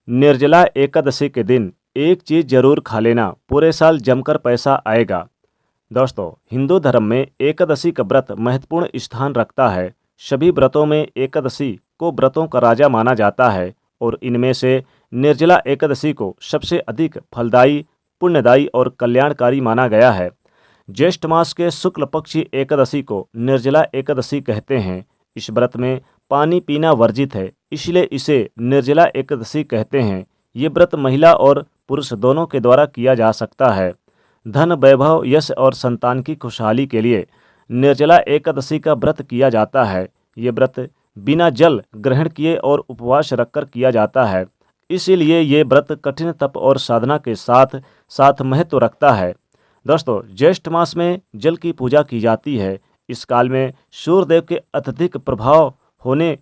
निर्जला एकादशी के दिन एक चीज जरूर खा लेना, पूरे साल जमकर पैसा आएगा। दोस्तों, हिंदू धर्म में एकादशी का व्रत महत्वपूर्ण स्थान रखता है। सभी व्रतों में एकादशी को व्रतों का राजा माना जाता है और इनमें से निर्जला एकादशी को सबसे अधिक फलदायी, पुण्यदायी और कल्याणकारी माना गया है। ज्येष्ठ मास के शुक्ल पक्षी एकादशी को निर्जला एकादशी कहते हैं। इस व्रत में पानी पीना वर्जित है, इसलिए इसे निर्जला एकादशी कहते हैं। ये व्रत महिला और पुरुष दोनों के द्वारा किया जा सकता है। धन, वैभव, यश और संतान की खुशहाली के लिए निर्जला एकादशी का व्रत किया जाता है। ये व्रत बिना जल ग्रहण किए और उपवास रखकर किया जाता है। इसीलिए ये व्रत कठिन तप और साधना के साथ साथ महत्व रखता है। दोस्तों, ज्येष्ठ मास में जल की पूजा की जाती है। इस काल में सूर्यदेव के अत्यधिक प्रभाव होने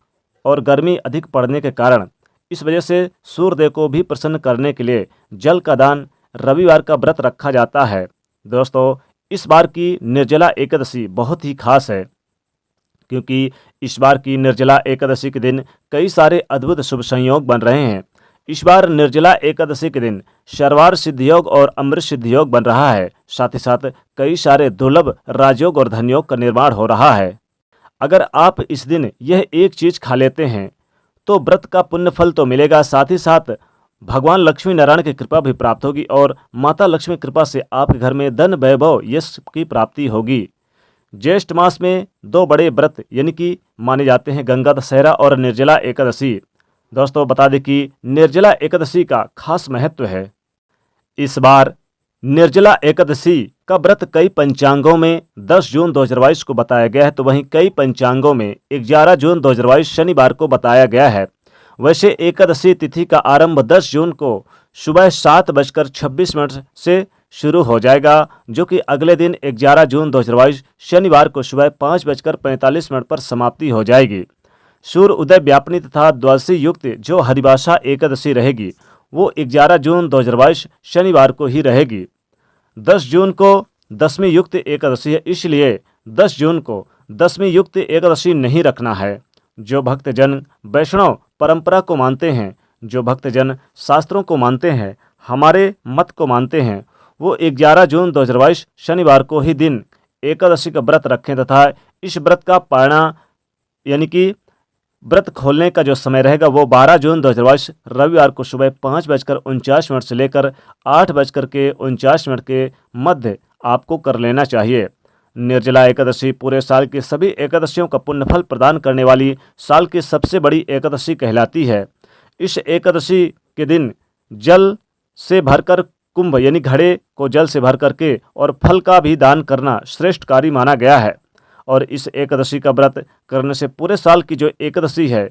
और गर्मी अधिक पड़ने के कारण इस वजह से सूर्यदेव को भी प्रसन्न करने के लिए जल का दान रविवार का व्रत रखा जाता है। दोस्तों, इस बार की निर्जला एकादशी बहुत ही खास है, क्योंकि इस बार की निर्जला एकादशी के दिन कई सारे अद्भुत शुभ संयोग बन रहे हैं। इस बार निर्जला एकादशी के दिन सर्वार सिद्ध योग और अमृत सिद्ध योग बन रहा है। साथ ही साथ कई सारे दुर्लभ राजयोग और धनयोग का निर्माण हो रहा है। अगर आप इस दिन यह एक चीज खा लेते हैं तो व्रत का पुण्य फल तो मिलेगा, साथ ही साथ भगवान लक्ष्मी नारायण की कृपा भी प्राप्त होगी और माता लक्ष्मी कृपा से आपके घर में धन, वैभव, यश की प्राप्ति होगी। ज्येष्ठ मास में दो बड़े व्रत यानी कि माने जाते हैं, गंगा दशहरा और निर्जला एकादशी। दोस्तों, बता दें कि निर्जला एकादशी का खास महत्व है। इस बार निर्जला एकादशी का व्रत कई पंचांगों में 10 जून 2022 को बताया गया है, तो वहीं कई पंचांगों में 11 जून 2022 शनिवार को बताया गया है। वैसे एकादशी तिथि का आरंभ 10 जून को सुबह 7:26 से शुरू हो जाएगा, जो कि अगले दिन 11 जून 2022 शनिवार को सुबह 5:45 पर समाप्ति हो जाएगी। सूर्य उदय व्यापनी तथा द्वादशी युक्त जो हरिभाषा एकादशी रहेगी वो 11 जून 2022 शनिवार को ही रहेगी। 10 जून को दसवीं युक्त एकादशी है, इसलिए 10 जून को दसवीं युक्त एकादशी नहीं रखना है। जो भक्तजन वैष्णव परंपरा को मानते हैं, जो भक्तजन शास्त्रों को मानते हैं, हमारे मत को मानते हैं, वो 11 जून 2022 शनिवार को ही दिन एकादशी का व्रत रखें तथा इस व्रत का पारणा यानी कि व्रत खोलने का जो समय रहेगा वो 12 जून 2022 रविवार को सुबह 5:49 से लेकर 8:49 के मध्य आपको कर लेना चाहिए। निर्जला एकादशी पूरे साल की सभी एकादशियों का पुण्यफल प्रदान करने वाली साल की सबसे बड़ी एकादशी कहलाती है। इस एकादशी के दिन जल से भरकर कुंभ यानी घड़े को जल से भर करके और फल का भी दान करना श्रेष्ठ कार्य माना गया है। और इस एकादशी का व्रत करने से पूरे साल की जो एकादशी है,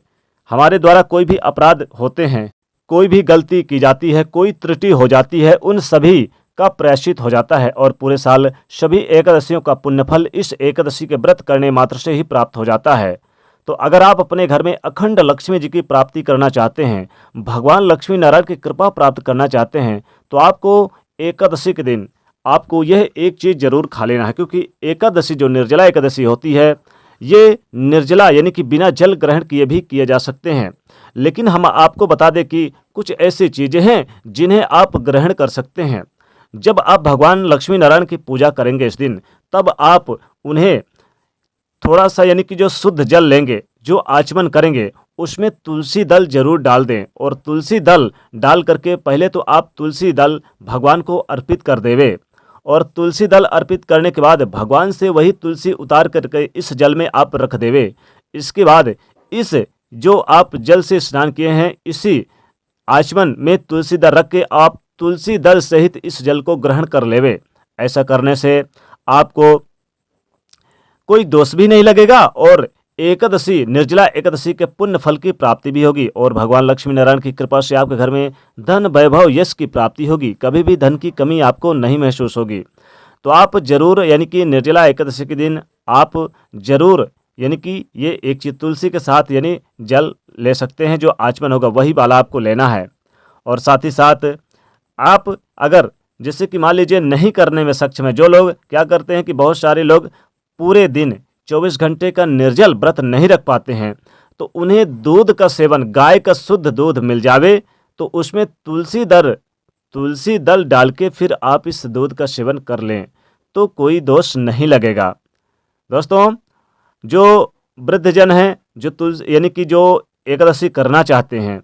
हमारे द्वारा कोई भी अपराध होते हैं, कोई भी गलती की जाती है, कोई त्रुटि हो जाती है, उन सभी का प्रायश्चित हो जाता है और पूरे साल सभी एकादशियों का पुण्यफल इस एकादशी के व्रत करने मात्र से ही प्राप्त हो जाता है। तो अगर आप अपने घर में अखंड लक्ष्मी जी की प्राप्ति करना चाहते हैं, भगवान लक्ष्मी नारायण की कृपा प्राप्त करना चाहते हैं, तो आपको एकादशी के दिन आपको यह एक चीज़ जरूर खा लेना है, क्योंकि एकादशी जो निर्जला एकादशी होती है, ये निर्जला यानी कि बिना जल ग्रहण किए भी किए जा सकते हैं। लेकिन हम आपको बता दें कि कुछ ऐसी चीज़ें हैं जिन्हें आप ग्रहण कर सकते हैं। जब आप भगवान लक्ष्मी नारायण की पूजा करेंगे इस दिन, तब आप उन्हें थोड़ा सा यानी कि जो शुद्ध जल लेंगे, जो आचमन करेंगे, उसमें तुलसी दल जरूर डाल दें और तुलसी दल डाल करके पहले तो आप तुलसी दल भगवान को अर्पित कर देवे और तुलसी दल अर्पित करने के बाद भगवान से वही तुलसी उतार करके इस जल में आप रख देवे। इसके बाद इस जो आप जल से स्नान किए हैं, इसी आचमन में तुलसी दल रख के आप तुलसी दल सहित इस जल को ग्रहण कर लेवे। ऐसा करने से आपको कोई दोष भी नहीं लगेगा और एकादशी निर्जला एकादशी के पुण्य फल की प्राप्ति भी होगी और भगवान लक्ष्मी नारायण की कृपा से आपके घर में धन, वैभव, यश की प्राप्ति होगी। कभी भी धन की कमी आपको नहीं महसूस होगी। तो आप जरूर यानी कि निर्जला एकादशी के दिन आप जरूर यानी कि ये एक चीज तुलसी के साथ यानी जल ले सकते हैं, जो आचमन होगा वही वाला आपको लेना है। और साथ ही साथ आप अगर जैसे कि मान लीजिए नहीं करने में सक्षम है, जो लोग क्या करते हैं कि बहुत सारे लोग पूरे दिन 24 घंटे का निर्जल व्रत नहीं रख पाते हैं, तो उन्हें दूध का सेवन, गाय का शुद्ध दूध मिल जावे तो उसमें तुलसी दल डाल के फिर आप इस दूध का सेवन कर लें तो कोई दोष नहीं लगेगा। दोस्तों, जो वृद्धजन हैं, जो तुलसी यानी कि जो एकादशी करना चाहते हैं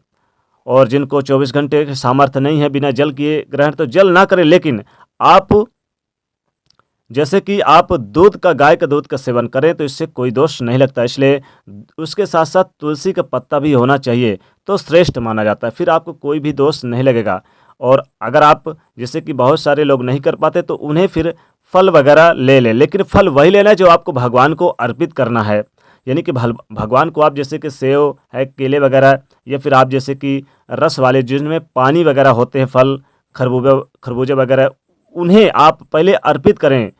और जिनको 24 घंटे के सामर्थ्य नहीं है बिना जल किए ग्रहण, तो जल ना करें, लेकिन आप जैसे कि आप गाय का दूध का सेवन करें तो इससे कोई दोष नहीं लगता। इसलिए उसके साथ साथ तुलसी का पत्ता भी होना चाहिए तो श्रेष्ठ माना जाता है, फिर आपको कोई भी दोष नहीं लगेगा। और अगर आप जैसे कि बहुत सारे लोग नहीं कर पाते तो उन्हें फिर फल वगैरह ले लें, लेकिन फल वही लेना है जो आपको भगवान को अर्पित करना है। यानी कि भगवान को आप जैसे कि सेव है, केले वगैरह, या फिर आप जैसे कि रस वाले जिनमें पानी वगैरह होते हैं फल, खरबूजे वगैरह, उन्हें आप पहले अर्पित करें।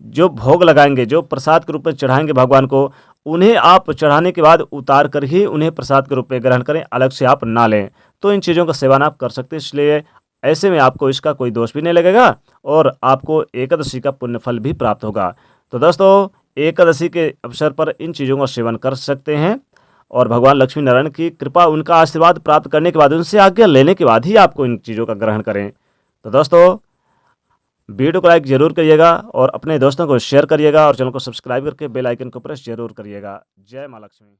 जो भोग लगाएंगे, जो प्रसाद के रूप में चढ़ाएंगे भगवान को, उन्हें आप चढ़ाने के बाद उतार कर ही उन्हें प्रसाद के रूप में ग्रहण करें, अलग से आप ना लें। तो इन चीज़ों का सेवन आप कर सकते हैं, इसलिए ऐसे में आपको इसका कोई दोष भी नहीं लगेगा और आपको एकादशी का पुण्य फल भी प्राप्त होगा। तो दोस्तों, एकादशी के अवसर पर इन चीज़ों का सेवन कर सकते हैं और भगवान लक्ष्मी नारायण की कृपा, उनका आशीर्वाद प्राप्त करने के बाद, उनसे आज्ञा लेने के बाद ही आपको इन चीज़ों का ग्रहण करें। तो दोस्तों, वीडियो को लाइक जरूर करिएगा और अपने दोस्तों को शेयर करिएगा और चैनल को सब्सक्राइब करके बेल आइकन को प्रेस जरूर करिएगा। जय माँ लक्ष्मी।